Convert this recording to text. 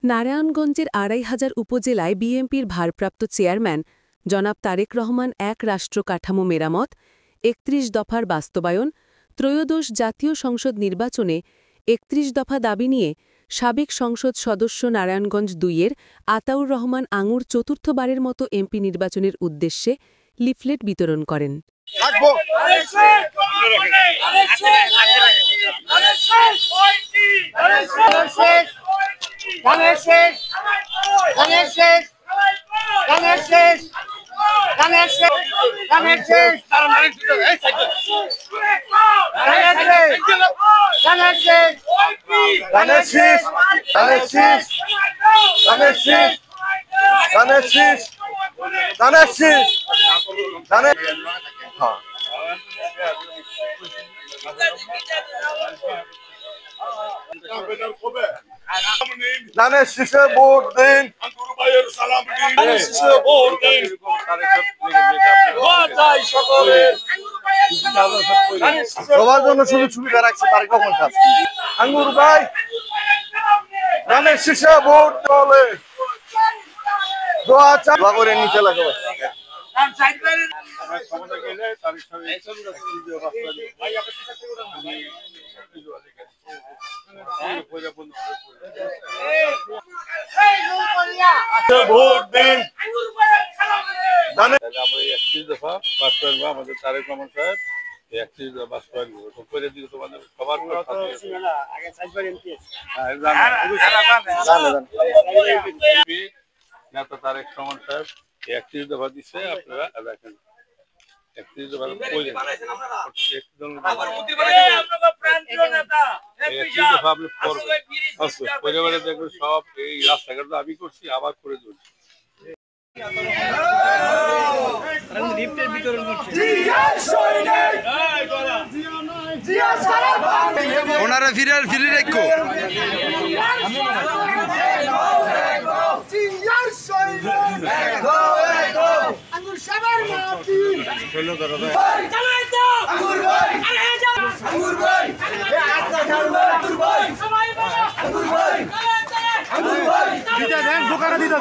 নারায়ণগঞ্জের ২৫০০ উপজেলায় বিএনপির ভারপ্রাপ্ত চেয়ারম্যান জনাব তারেক রহমান এক রাষ্ট্র কাঠামো মেরামত ৩১ দফার বাস্তবায়ন ত্রয়োদশ জাতীয় সংসদ নির্বাচনে ৩১ দফা দাবি নিয়ে সাবেক সংসদ সদস্য নারায়ণগঞ্জ ২-এর আতাউর রহমান আঙুর চতুর্থবারের মতো এমপি নির্বাচনের উদ্দেশ্যে লিফলেট বিতরণ করেন। ধানের শীষে ভোট দিন, সবার জন্য সুযোগ সুবিধা রাখছে তারেক রহমান সাহেব। আঙ্গুর ভাই ধানের শীষে ভোট দলে দোয়া করে নিচে লাগাবো। ভোট দিন আমাদের তারেক রহমান সাহেব ৩১ দফা বাস্তবায়ন করে দিল তোমাদের সবার নেতা তারেক রহমান সাহেব ৩১ দফা দিচ্ছে। আপনারা দেখেন ৩১ দফা পরিবারে দেখবেন সব এই রাস্তাঘাট আমি করছি আবার করে দিচ্ছি। ওনারা ফিরে রেখো দোকানে দিতে